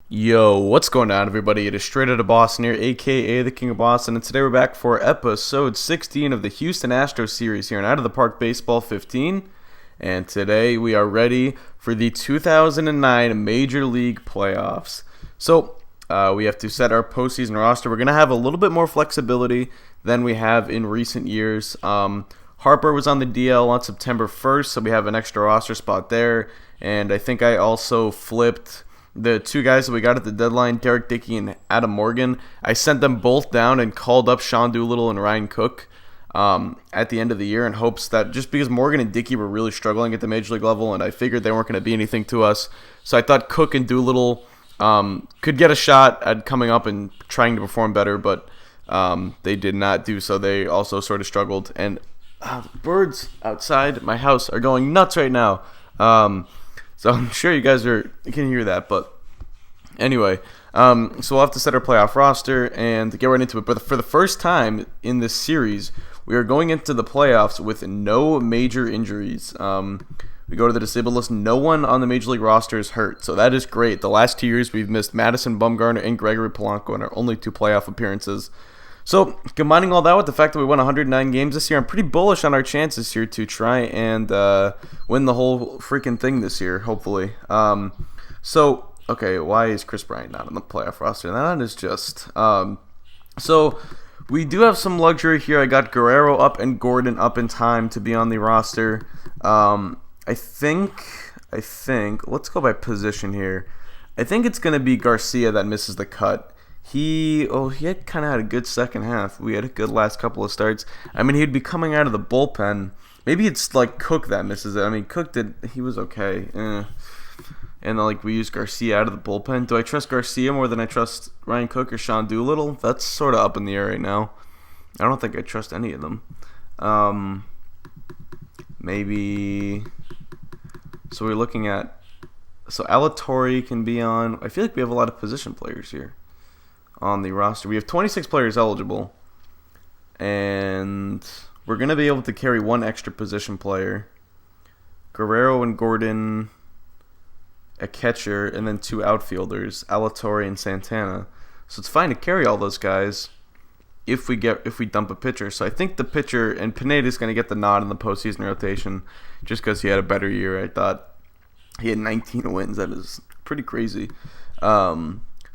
Yo, what's going on, everybody? It is Straight Outta Boston here, aka the King of Boston, and today we're back for episode 16 of the Houston Astros series here on Out of the Park Baseball 15. And today we are ready for the 2009 Major League Playoffs. So, we have to set our postseason roster. We're going to have a little bit more flexibility than we have in recent years. Harper was on the DL on September 1st, so we have an extra roster spot there. And I think I also flipped the two guys that we got at the deadline, Derek Dickey and Adam Morgan. I sent them both down and called up Sean Doolittle and Ryan Cook at the end of the year in hopes that just because Morgan and Dickey were really struggling at the major league level and I figured they weren't going to be anything to us. So I thought Cook and Doolittle could get a shot at coming up and trying to perform better, but they did not do so. They also sort of struggled. And the birds outside my house are going nuts right now. So I'm sure you guys can hear that, but anyway, so we'll have to set our playoff roster and get right into it. But for the first time in this series, we are going into the playoffs with no major injuries. We go to the disabled list. No one on the Major League roster is hurt, so that is great. The last 2 years, we've missed Madison Bumgarner and Gregory Polanco in our only two playoff appearances. So, combining all that with the fact that we won 109 games this year, I'm pretty bullish on our chances here to try and win the whole freaking thing this year, hopefully. Okay, why is Chris Bryant not on the playoff roster? That is just... So, we do have some luxury here. I got Guerrero up and Gordon up in time to be on the roster. I think, let's go by position here. I think it's going to be Garcia that misses the cut. He had kind of had a good second half. We had a good last couple of starts. I mean, he'd be coming out of the bullpen. Maybe it's like Cook that misses it. I mean, he was okay. And like we used Garcia out of the bullpen. Do I trust Garcia more than I trust Ryan Cook or Sean Doolittle? That's sort of up in the air right now. I don't think I trust any of them. Maybe. So we're looking at. So Alatorre can be on. I feel like we have a lot of position players here on the roster. We have 26 players eligible, and we're going to be able to carry one extra position player. Guerrero and Gordon, a catcher, and then two outfielders, Alatorre and Santana. So it's fine to carry all those guys if we dump a pitcher. So I think the pitcher, and Pineda's going to get the nod in the postseason rotation just because he had a better year. I thought he had 19 wins. That is pretty crazy.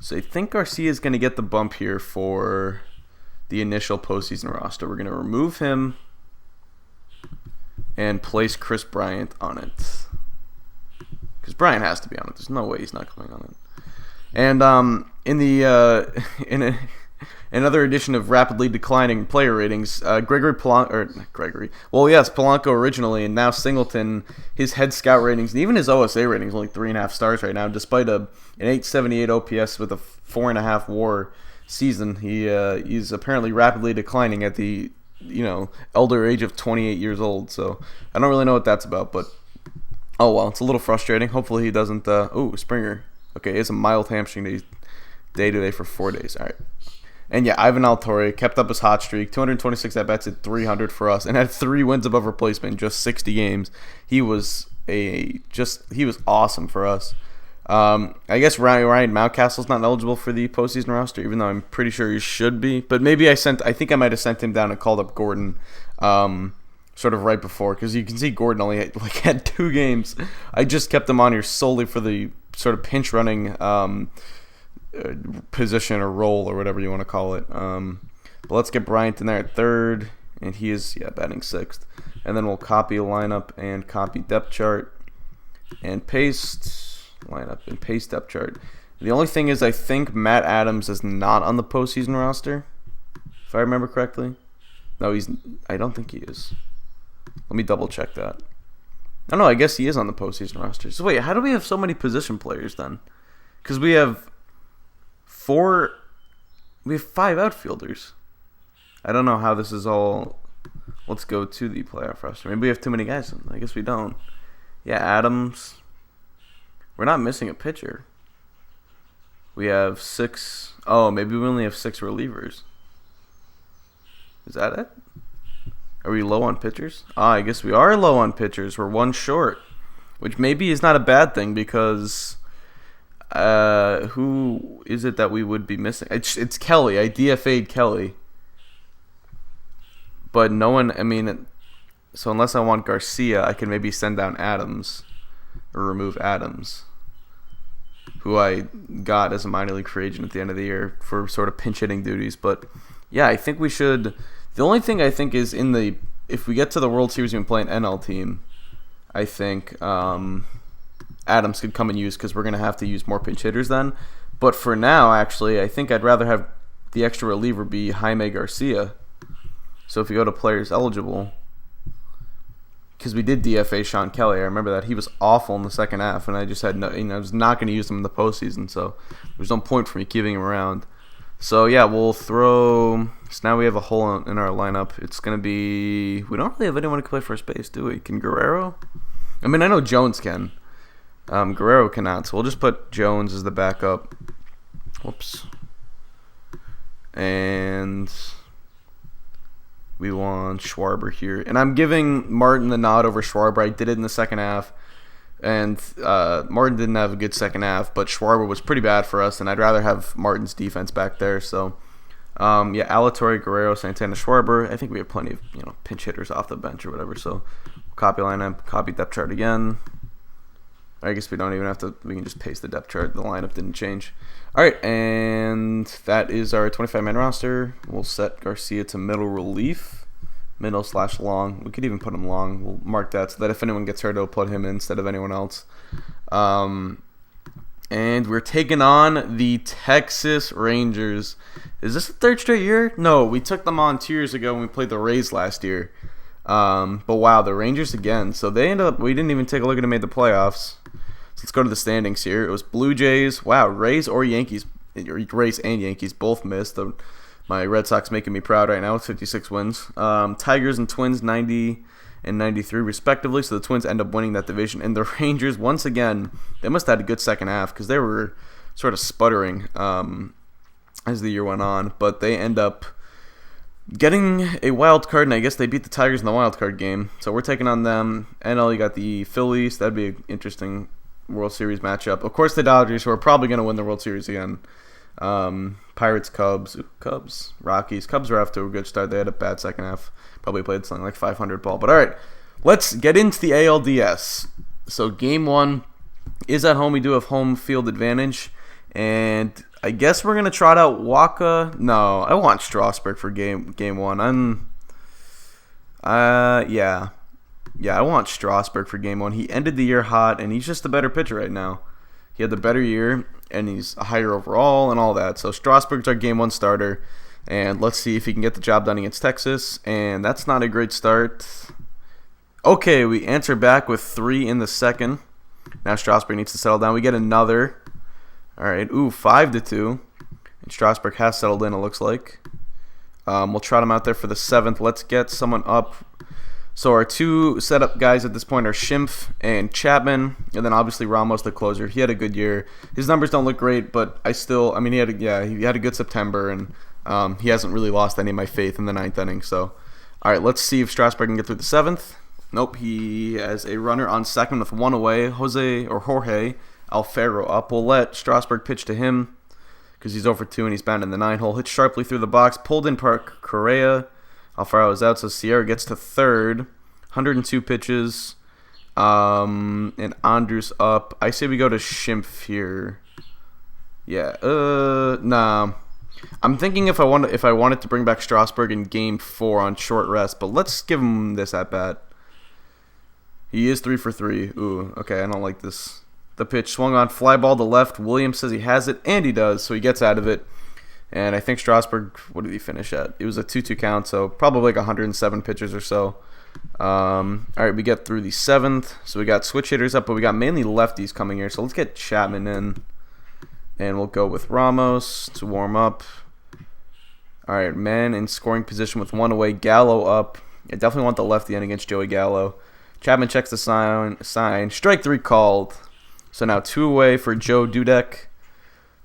So I think Garcia is going to get the bump here for the initial postseason roster. We're going to remove him and place Chris Bryant on it. Because Bryant has to be on it. There's no way he's not going on it. And in another edition of rapidly declining player ratings, Polanco originally, and now Singleton, his head scout ratings, and even his OSA ratings, only 3.5 stars right now, despite an 878 OPS with a 4.5 WAR season. He's apparently rapidly declining at the elder age of 28 years old. So I don't really know what that's about, but oh well, it's a little frustrating. Hopefully he doesn't. Springer. Okay, it's a mild hamstring day today for 4 days. All right. And yeah, Ivan Alatorre kept up his hot streak, 226 at-bats at 300 for us, and had 3 wins above replacement in just 60 games. He was awesome for us. I guess Ryan Mountcastle's not eligible for the postseason roster, even though I'm pretty sure he should be. But maybe I think I might have sent him down and called up Gordon sort of right before, because you can see Gordon only had 2 games. I just kept him on here solely for the sort of pinch running position or role or whatever you want to call it. But let's get Bryant in there at third, and he is batting 6th. And then we'll copy a lineup and copy depth chart and paste lineup and paste depth chart. The only thing is I think Matt Adams is not on the postseason roster, if I remember correctly. No, I don't think he is. Let me double check that. Oh no, I guess he is on the postseason roster. So wait, how do we have so many position players then? Because we have 5 outfielders. I don't know how this is all. Let's go to the playoff roster. Maybe we have too many guys. I guess we don't. Yeah, Adams. We're not missing a pitcher. We have 6. Oh, maybe we only have 6 relievers. Is that it? Are we low on pitchers? I guess we are low on pitchers. We're 1 short, which maybe is not a bad thing because Who is it that we would be missing? It's Kelly. I DFA'd Kelly. But no one, I mean, so unless I want Garcia, I can maybe send down Adams or remove Adams, who I got as a minor league free agent at the end of the year for sort of pinch hitting duties. But yeah, I think we should. The only thing I think is if we get to the World Series and we play an NL team, I think Adams could come and use, because we're going to have to use more pinch hitters then. But for now, actually, I think I'd rather have the extra reliever be Jaime Garcia. So if you go to players eligible, because we did DFA Sean Kelly, I remember that he was awful in the second half, and I just had I was not going to use him in the postseason, so there's no point for me keeping him around. So yeah, we'll throw. So now we have a hole in our lineup. It's going to be. We don't really have anyone who can play first base, do we? Can Guerrero? I mean, I know Jones can. Guerrero cannot, so we'll just put Jones as the backup. Whoops. And we want Schwarber here. And I'm giving Martin the nod over Schwarber. I did it in the second half. And Martin didn't have a good second half, but Schwarber was pretty bad for us, and I'd rather have Martin's defense back there. So, yeah, Alatorre, Guerrero, Santana, Schwarber. I think we have plenty of pinch hitters off the bench or whatever. So, copy lineup, copy depth chart again. I guess we don't even have to. We can just paste the depth chart. The lineup didn't change. All right, and that is our 25-man roster. We'll set Garcia to middle relief, middle/long. We could even put him long. We'll mark that so that if anyone gets hurt, we'll put him in instead of anyone else. And we're taking on the Texas Rangers. Is this the third straight year? No, we took them on 2 years ago when we played the Rays last year. But wow, the Rangers again. So they ended up. We didn't even take a look at who made the playoffs. So let's go to the standings here. It was Blue Jays. Wow, Rays or Yankees. Rays and Yankees both missed. My Red Sox making me proud right now with 56 wins. Tigers and Twins 90 and 93 respectively. So the Twins end up winning that division. And the Rangers, once again, they must have had a good second half because they were sort of sputtering as the year went on. But they end up getting a wild card, and I guess they beat the Tigers in the wild card game. So we're taking on them. NL, you got the Phillies. That'd be an interesting World Series matchup. Of course, the Dodgers, who are probably going to win the World Series again. Pirates, Cubs, Rockies. Cubs were off to a good start. They had a bad second half. Probably played something like 500 ball. But all right, let's get into the ALDS. So game one is at home. We do have home field advantage. And I guess we're going to trot out Waka. No, I want Strasburg for game one. Yeah, I want Strasburg for game one. He ended the year hot, and he's just a better pitcher right now. He had the better year, and he's a higher overall and all that. So Strasburg's our game one starter, and let's see if he can get the job done against Texas. And that's not a great start. Okay, we answer back with 3 in the second. Now Strasburg needs to settle down. We get another. All right, 5-2. And Strasburg has settled in, it looks like. We'll trot him out there for the 7th. Let's get someone up. So our 2 setup guys at this point are Schimpf and Chapman, and then obviously Ramos, the closer. He had a good year. His numbers don't look great, but he had a good September, and he hasn't really lost any of my faith in the 9th inning. So, all right, let's see if Strasburg can get through the 7th. Nope, he has a runner on second with 1 away. Jorge Alfaro up. We'll let Strasburg pitch to him because he's over 2 and he's bound in the 9 hole. Hit sharply through the box, pulled in Park Correa. Alfaro is out, so Sierra gets to third. 102 pitches. And Andrews up. I say we go to Schimpf here. Yeah. Nah. I'm thinking if I wanted to bring back Strasburg in game 4 on short rest, but let's give him this at bat. He is 3 for 3. Ooh, okay, I don't like this. The pitch swung on, fly ball to left. Williams says he has it, and he does, so he gets out of it. And I think Strasburg, what did he finish at? It was a 2-2 count, so probably like 107 pitches or so. All right, we get through the 7th. So we got switch hitters up, but we got mainly lefties coming here. So let's get Chapman in. And we'll go with Ramos to warm up. All right, man in scoring position with 1 away. Gallo up. I definitely want the lefty in against Joey Gallo. Chapman checks the sign. Strike 3 called. So now 2 away for Joe Dudek.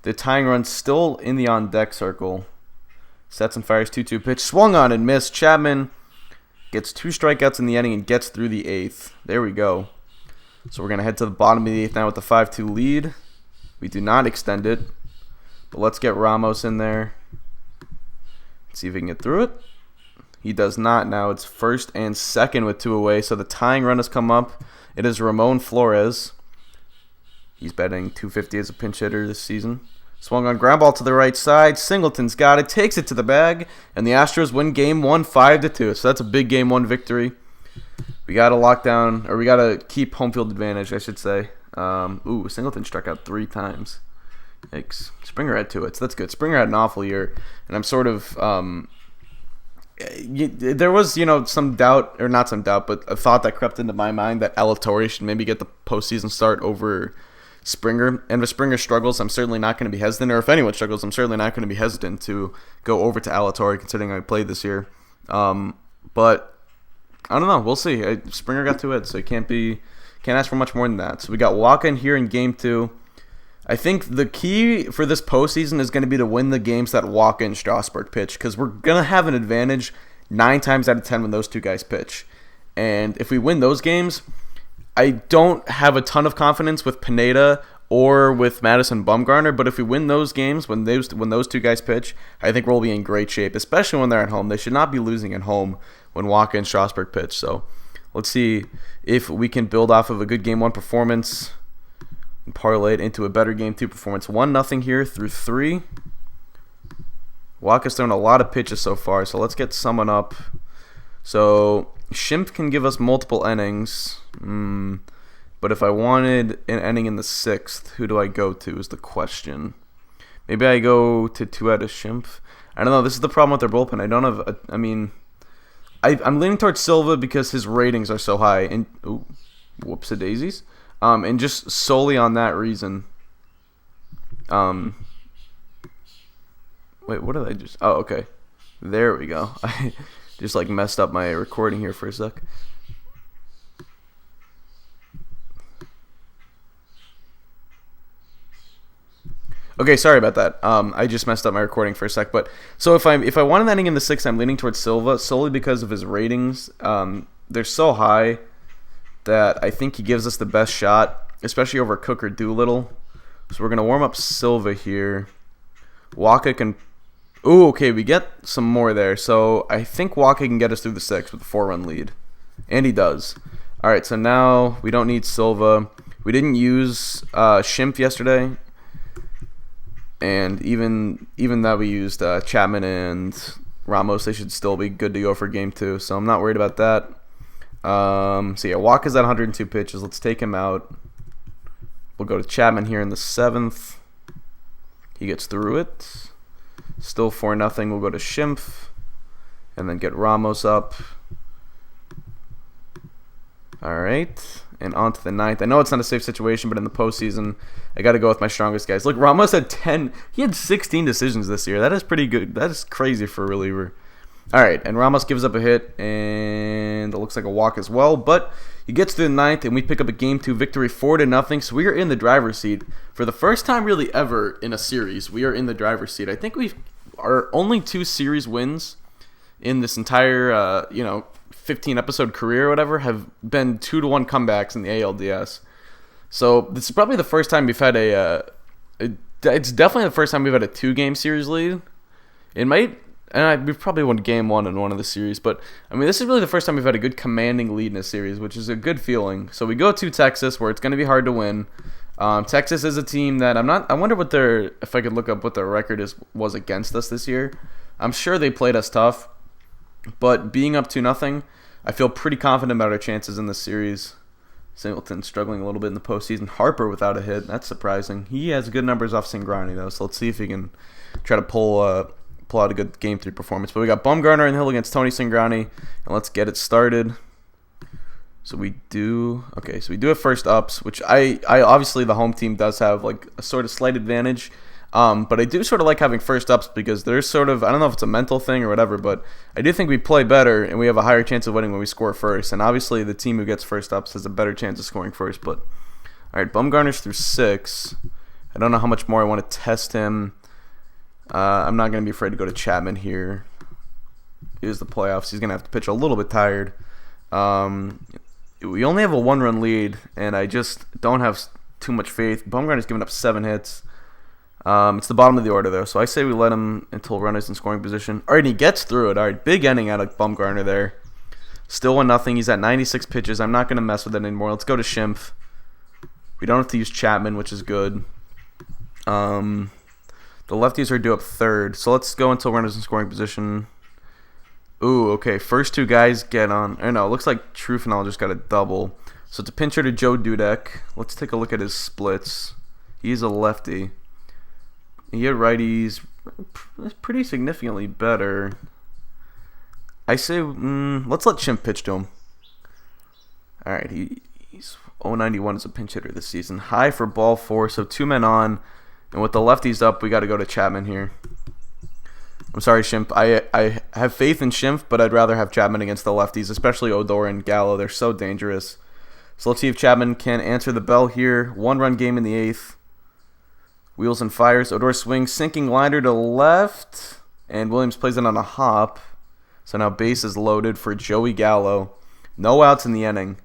The tying run's still in the on-deck circle. Sets and fires 2-2 pitch. Swung on and missed. Chapman gets 2 strikeouts in the inning and gets through the 8th. There we go. So we're going to head to the bottom of the 8th now with the 5-2 lead. We do not extend it. But let's get Ramos in there. Let's see if we can get through it. He does not. Now it's first and second with 2 away. So the tying run has come up. It is Ramon Flores. He's batting .250 as a pinch hitter this season. Swung on ground ball to the right side. Singleton's got it. Takes it to the bag. And the Astros win Game 1 5-2. So that's a big Game 1 victory. We got to lock down, or we got to keep home field advantage, I should say. Singleton struck out 3 times. Yikes. Springer had 2 hits. That's good. Springer had an awful year. And I'm sort of... there was, some doubt, or not some doubt, but a thought that crept into my mind that Alatorre should maybe get the postseason start over Springer. And if Springer struggles, I'm certainly not going to be hesitant. Or if anyone struggles, I'm certainly not going to be hesitant to go over to Alatorre, considering I played this year. But I don't know. We'll see. Springer got 2 hits, so can't ask for much more than that. So we got Walker in here in Game 2. I think the key for this postseason is going to be to win the games that Walker and Strasburg pitch, because we're going to have an advantage 9 times out of 10 when those 2 guys pitch. And if we win those games, I don't have a ton of confidence with Pineda or with Madison Bumgarner, but if we win those games when those 2 guys pitch, I think we'll be in great shape, especially when they're at home. They should not be losing at home when Walker and Strasburg pitch. So let's see if we can build off of a good Game 1 performance and parlay it into a better Game 2 performance. 1-0 here through 3. Walker's thrown a lot of pitches so far, so let's get someone up. So Schimpf can give us multiple innings, but if I wanted an inning in the 6th, who do I go to is the question. Maybe I go to Tueta Schimpf. I don't know. This is the problem with their bullpen. I don't have. I'm leaning towards Silva because his ratings are so high. And whoops-a-daisies. And just solely on that reason. Wait, what did I just... Oh, okay. There we go. I just messed up my recording here for a sec. Okay, sorry about that. I just messed up my recording for a sec. But so if I want an inning in the 6th, I'm leaning towards Silva solely because of his ratings. They're so high that I think he gives us the best shot, especially over Cook or Doolittle. So we're gonna warm up Silva here. Waka can. Ooh, okay, we get some more there. So I think Waka can get us through the 6th with a 4-run lead, and he does. All right, so now we don't need Silva. We didn't use Schimpf yesterday. And even that we used Chapman and Ramos, they should still be good to go for Game 2. So I'm not worried about that. So yeah, Walker's at 102 pitches. Let's take him out. We'll go to Chapman here in the 7th. He gets through it. Still 4-0. We'll go to Schimpf. And then get Ramos up. All right. And on to the 9th. I know it's not a safe situation, but in the postseason, I got to go with my strongest guys. Look, Ramos had 10. He had 16 decisions this year. That is pretty good. That is crazy for a reliever. All right, and Ramos gives up a hit, and it looks like a walk as well. But he gets to the 9th, and we pick up a Game 2 victory, 4-0. So we are in the driver's seat for the first time really ever in a series. We are in the driver's seat. I think our only 2 series wins in this entire 15-episode career or whatever have been 2-1 comebacks in the ALDS. So this is probably the first time we've had it's definitely the first time we've had a 2-game series lead. We've probably won Game 1 in one of the series, but this is really the first time we've had a good commanding lead in a series, which is a good feeling. So we go to Texas, where it's going to be hard to win. Texas is a team that I wonder if I could look up what their record was against us this year. I'm sure they played us tough, but being up 2-0, I feel pretty confident about our chances in this series. Singleton struggling a little bit in the postseason. Harper without a hit. That's surprising. He has good numbers off Cingrani, though, so let's see if he can try to pull out a good Game 3 performance. But we got Bumgarner in the hill against Tony Cingrani, and let's get it started. So we do have first ups, which I obviously the home team does have a sort of slight advantage. But I do sort of like having first ups because there's sort of, I don't know if it's a mental thing or whatever, but I do think we play better and we have a higher chance of winning when we score first. And obviously the team who gets first ups has a better chance of scoring first. But all right, Bumgarner's through 6. I don't know how much more I want to test him. I'm not going to be afraid to go to Chapman here. It is the playoffs. He's going to have to pitch a little bit tired. We only have a 1-run lead, and I just don't have too much faith. Bumgarner's given up 7 hits. It's the bottom of the order, though, so I say we let him until runners in scoring position. All right, he gets through it. All right, big inning out of Bumgarner there. Still 1-0. He's at 96 pitches. I'm not going to mess with it anymore. Let's go to Schimpf. We don't have to use Chapman, which is good. The lefties are due up third, so let's go until runners in scoring position. Ooh, okay. First 2 guys get on. Or no, it looks like Trufinol just got a double. So it's a pinch hitter, Joe Dudek. Let's take a look at his splits. He's a lefty. He hit righties pretty significantly better. I say let's let Schimpf pitch to him. All right, he's 091 as a pinch hitter this season. High for ball 4, so 2 men on. And with the lefties up, we got to go to Chapman here. I'm sorry, Schimpf. I have faith in Schimpf, but I'd rather have Chapman against the lefties, especially Odor and Gallo. They're so dangerous. So let's see if Chapman can answer the bell here. 1-run game in the 8th. Wheels and fires. Odor swings, sinking liner to left. And Williams plays it on a hop. So now base is loaded for Joey Gallo. No outs in the inning.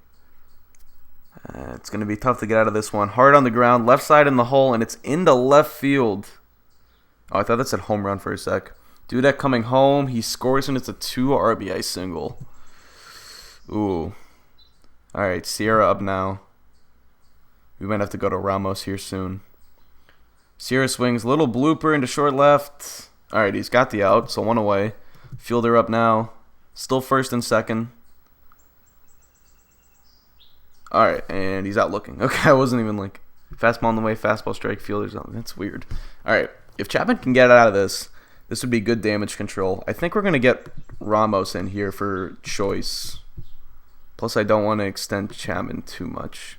It's going to be tough to get out of this one. Hard on the ground, left side in the hole, and it's into left field. Oh, I thought that said home run for a sec. Dudek coming home. He scores, and it's a 2 RBI single. Ooh. All right, Sierra up now. We might have to go to Ramos here soon. Sierra swings, little blooper into short left. All right, he's got the out, so 1 away. Fielder up now. Still first and second. All right, and he's out looking. Okay, I wasn't even like fastball on the way, fastball strike, fielder's out. That's weird. All right, if Chapman can get out of this, this would be good damage control. I think we're going to get Ramos in here for choice. Plus, I don't want to extend Chapman too much.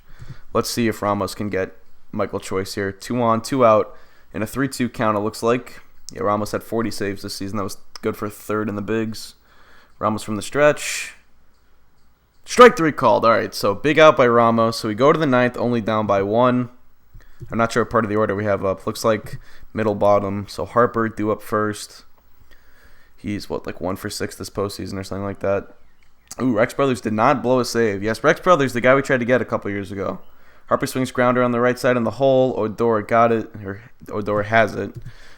Let's see if Ramos can get Michael Choice here. 2 on, 2 out, and a 3-2 count, it looks like. Yeah, Ramos had 40 saves this season. That was good for third in the bigs. Ramos from the stretch. Strike 3 called. All right, so big out by Ramos. So we go to the 9th, only down by 1. I'm not sure what part of the order we have up. Looks like middle bottom. So Harper due up first. He's, like 1 for 6 this postseason or something like that. Ooh, Rex Brothers did not blow a save. Yes, Rex Brothers, the guy we tried to get a couple years ago. Harper swings grounder on the right side in the hole. Odor got it. Or Odor has it.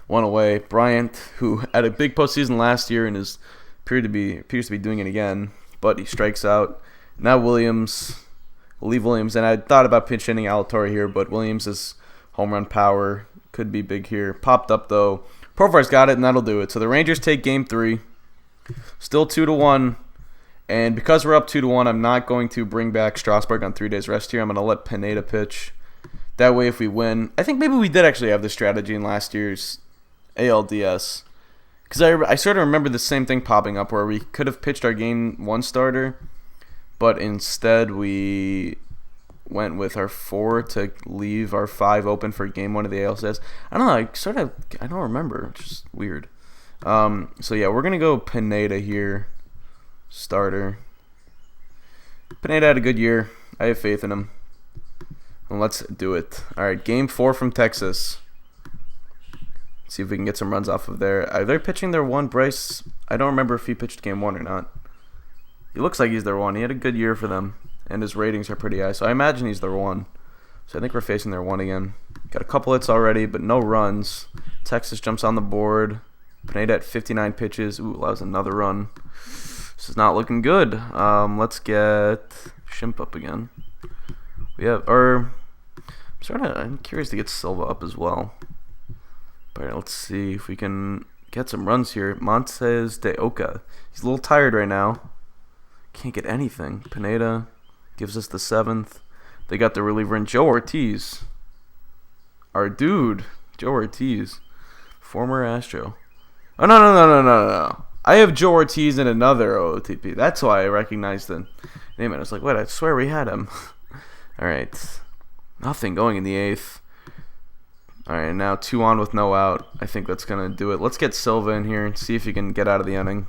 1 away. Bryant, who had a big postseason last year and appears to be doing it again, but he strikes out. Now Williams. We'll leave Williams. And I thought about pinch hitting Alatorre here, but Williams' home run power could be big here. Popped up, though. Profar's got it, and that'll do it. So the Rangers take game 3. Still 2-1. And because we're up 2-1, I'm not going to bring back Strasburg on 3 days rest here. I'm going to let Pineda pitch. That way, if we win, I think maybe we did actually have this strategy in last year's ALDS. Because I sort of remember the same thing popping up where we could have pitched our game 1 starter, but instead we went with our 4 to leave our 5 open for game 1 of the ALDS. I don't know. I don't remember. It's just weird. So yeah, we're gonna go Pineda here. Starter. Pineda had a good year. I have faith in him. And let's do it. Alright, game 4 from Texas. See if we can get some runs off of there. Are they pitching their 1? Bryce, I don't remember if he pitched game 1 or not. He looks like he's their 1. He had a good year for them. And his ratings are pretty high. So I imagine he's their 1. So I think we're facing their 1 again. Got a couple hits already, but no runs. Texas jumps on the board. Pineda at 59 pitches. Ooh, allows another run. This is not looking good. Let's get Schimpf up again. I'm curious to get Silva up as well. But let's see if we can get some runs here. Montes de Oca. He's a little tired right now. Can't get anything. Pineda gives us the 7th. They got the reliever in Joe Ortiz. Our dude, Joe Ortiz. Former Astro. Oh, no. I have Joe Ortiz in another OOTP. That's why I recognized the name. I was like, wait, I swear we had him. All right. Nothing going in the 8th. All right, now 2 on with no out. I think that's going to do it. Let's get Silva in here and see if he can get out of the inning.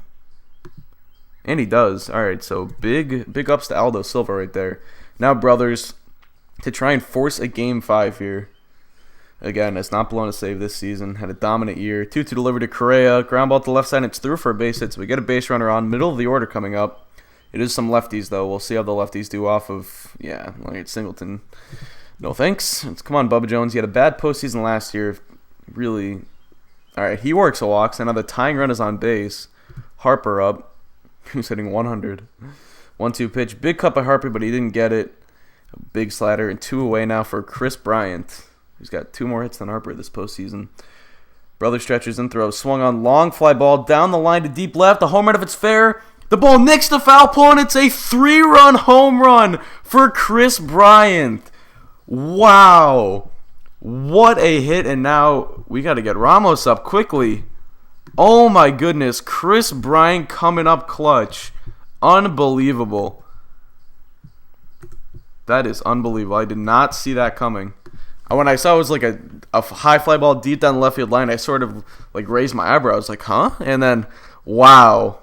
And he does. All right, so big ups to Aldo Silva right there. Now, brothers, to try and force a game 5 here. Again, it's not blown a save this season. Had a dominant year. 2-2 delivered to Correa. Ground ball to the left side. It's through for a base hit. So we get a base runner on. Middle of the order coming up. It is some lefties, though. We'll see how the lefties do off of, like Singleton. No thanks. Come on, Bubba Jones. He had a bad postseason last year. Really. All right, he works a walk, so now the tying run is on base. Harper up. Who's hitting 100. 1-2 pitch. Big cut by Harper, but he didn't get it. A big slider, and 2 away now for Chris Bryant. He's got 2 more hits than Harper this postseason. Brother stretches and throws. Swung on, long fly ball down the line to deep left. A home run if it's fair. The ball nicks the foul pole, and it's a 3-run home run for Chris Bryant. Wow. What a hit, and now we got to get Ramos up quickly. Oh my goodness, Chris Bryant coming up clutch. Unbelievable. That is unbelievable. I did not see that coming. When I saw it was like a high fly ball deep down the left field line, I sort of like raised my eyebrows like, huh? And then, wow.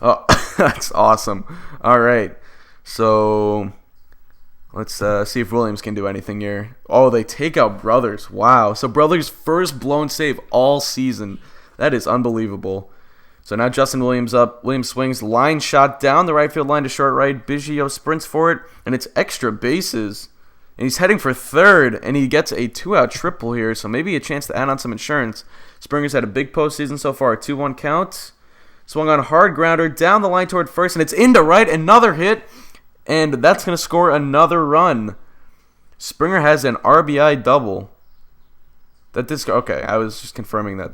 Oh, that's awesome. All right. So let's see if Williams can do anything here. Oh, they take out Brothers. Wow. So Brothers' first blown save all season. That is unbelievable. So now Justin Williams up. Williams swings. Line shot down the right field line to short right. Biggio sprints for it, and it's extra bases. And he's heading for third, and he gets a 2-out triple here, so maybe a chance to add on some insurance. Springer's had a big postseason so far. 2-1 count. Swung on a hard grounder down the line toward first, and it's into right. Another hit, and that's going to score another run. Springer has an RBI double. Okay, I was just confirming that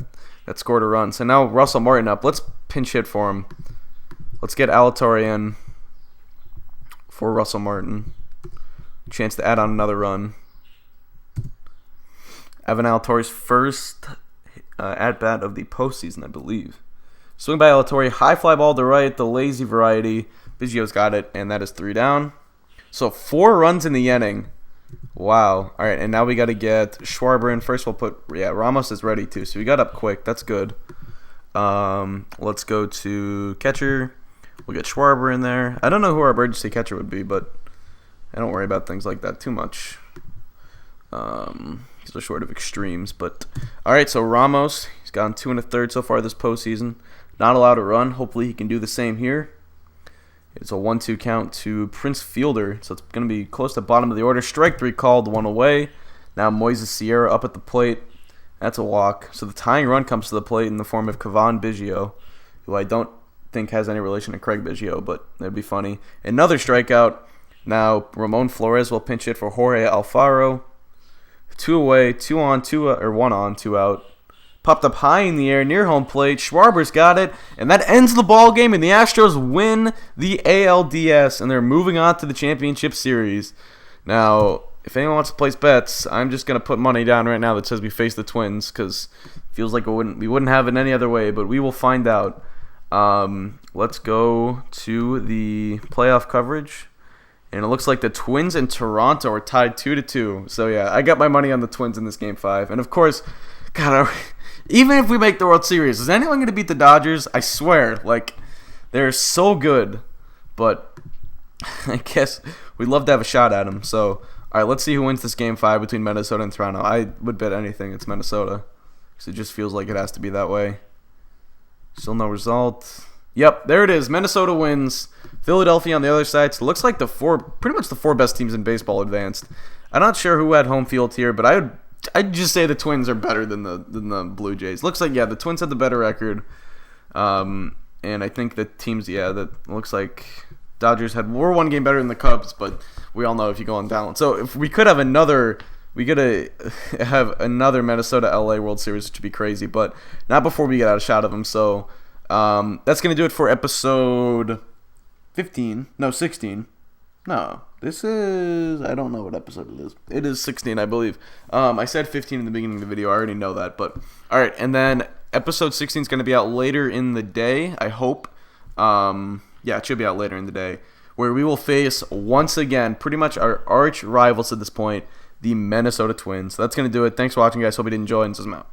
scored a run. So now Russell Martin up. Let's pinch hit for him. Let's get Alatorre in for Russell Martin. Chance to add on another run. Evan Alatorre's first at-bat of the postseason, I believe. Swing by Alatorre. High fly ball to right, the lazy variety. Biggio's got it, and that is 3 down. So 4 runs in the inning. Wow. All right, and now we got to get Schwarber in. First we'll put, Ramos is ready too, so we got up quick. That's good. Let's go to catcher. We'll get Schwarber in there. I don't know who our emergency catcher would be, but I don't worry about things like that too much. These are sort of extremes, but all right. So Ramos, he's gotten 2 1/3 so far this postseason. Not allowed to run. Hopefully he can do the same here. It's a 1-2 count to Prince Fielder, so it's going to be close to the bottom of the order. Strike 3 called, 1 away. Now Moises Sierra up at the plate. That's a walk. So the tying run comes to the plate in the form of Kevon Biggio, who I don't think has any relation to Craig Biggio, but that'd be funny. Another strikeout. Now Ramon Flores will pinch it for Jorge Alfaro. 2 away, 2 on, 2 or 1 on, 2 out. Popped up high in the air near home plate. Schwarber's got it, and that ends the ball game. And the Astros win the ALDS, and they're moving on to the championship series. Now, if anyone wants to place bets, I'm just gonna put money down right now that says we face the Twins, because it feels like we wouldn't have it any other way. But we will find out. Let's go to the playoff coverage. And it looks like the Twins and Toronto are tied 2-2. So, yeah, I got my money on the Twins in this Game 5. And, of course, God, even if we make the World Series, is anyone going to beat the Dodgers? I swear. Like, they're so good. But I guess we'd love to have a shot at them. So, all right, let's see who wins this Game 5 between Minnesota and Toronto. I would bet anything it's Minnesota, because it just feels like it has to be that way. Still no result. Yep, there it is. Minnesota wins. Philadelphia on the other side. So it looks like pretty much the 4 best teams in baseball advanced. I'm not sure who had home field here, but I'd just say the Twins are better than the Blue Jays. Looks like, the Twins had the better record. And I think the teams, that looks like Dodgers were 1 game better than the Cubs, but we all know if you go on down. So if we could have another Minnesota LA World Series, which would be crazy, but not before we get out a shot of them. So that's going to do it for episode 15. No, 16. No, this is, I don't know what episode it is. It is 16, I believe. I said 15 in the beginning of the video. I already know that, but all right. And then episode 16 is going to be out later in the day, I hope. It should be out later in the day, where we will face, once again, pretty much our arch rivals at this point, the Minnesota Twins. So that's going to do it. Thanks for watching, guys. Hope you did enjoy, and this is out.